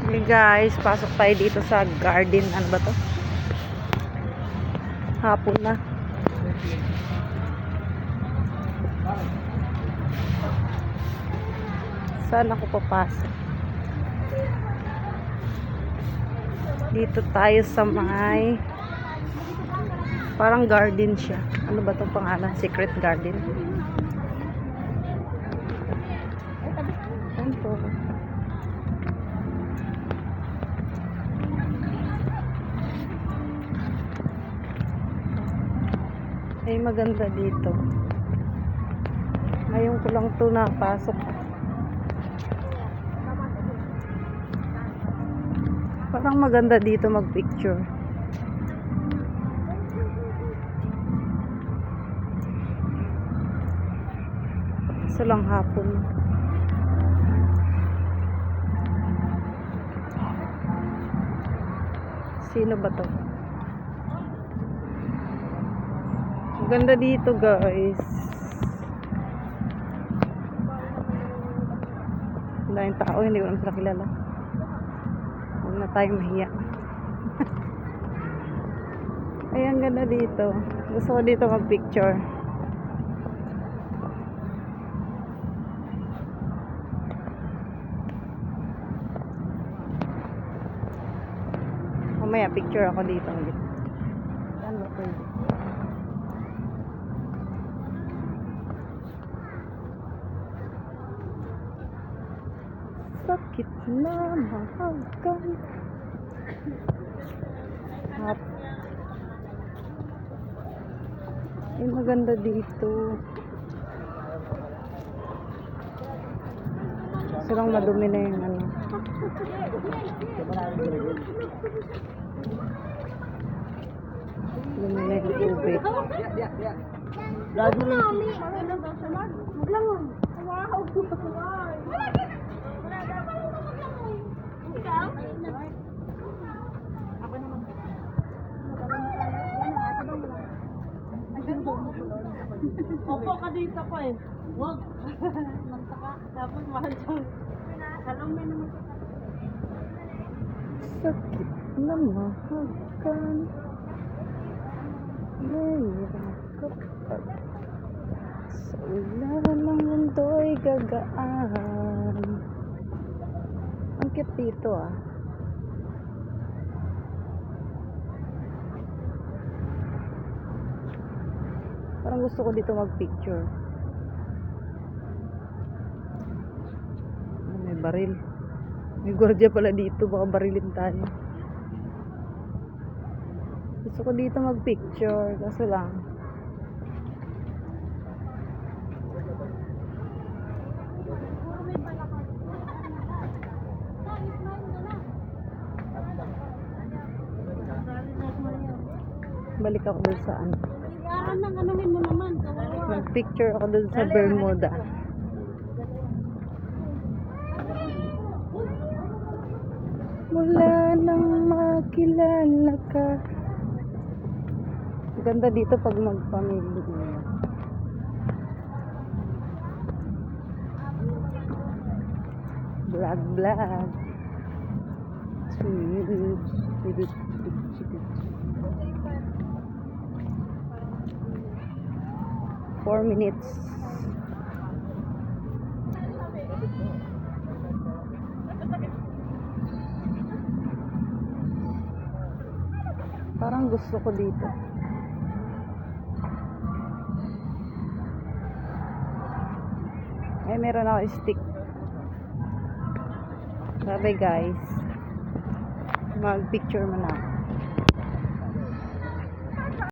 Hey guys, pasok tayo dito sa garden. Ano ba to? Hapon na. Saan ako papasok? Dito tayo sa may parang garden siya. Ano ba itong pangalan? Secret garden. Ano to? Ay, maganda dito. Ngayon ko lang to napasok. Parang maganda dito mag-picture. Kaso lang hapon. Sino ba to? Maganda dito guys. Daming tao, hindi ko naman sila kilala. Huwag na tayong mahiya. Ay, ang ganda dito. Gusto ko dito mag-picture. Mamaya picture ako dito. Saan ba pwede? Sakit na mahagkan. Ay, maganda dito. Sarang madumi na yung ano. Dumi na yung tubig. Opo ka dito ko eh. Wag. Magtaka. Tapos mahal siyang. Alam mo naman. Sakit na mahagkan. Nahihirap kapag sa ulan ng mundo'y gagaan. Ang cute dito ah. Parang gusto ko dito mag-picture. May baril. May gwardiya pala dito. Baka barilin tayo. Gusto ko dito mag-picture. Kaso lang. Balik ako dun sa ano. Anuhin mo naman. Mag-picture ako dun sa Bermuda. Mula nang makilala ka. Ganda dito pag magpamilya. Vlog. 4 minutes. Parang gusto ko dito. Ay, meron ako stick. Bye guys. Mag-picture mo na ako.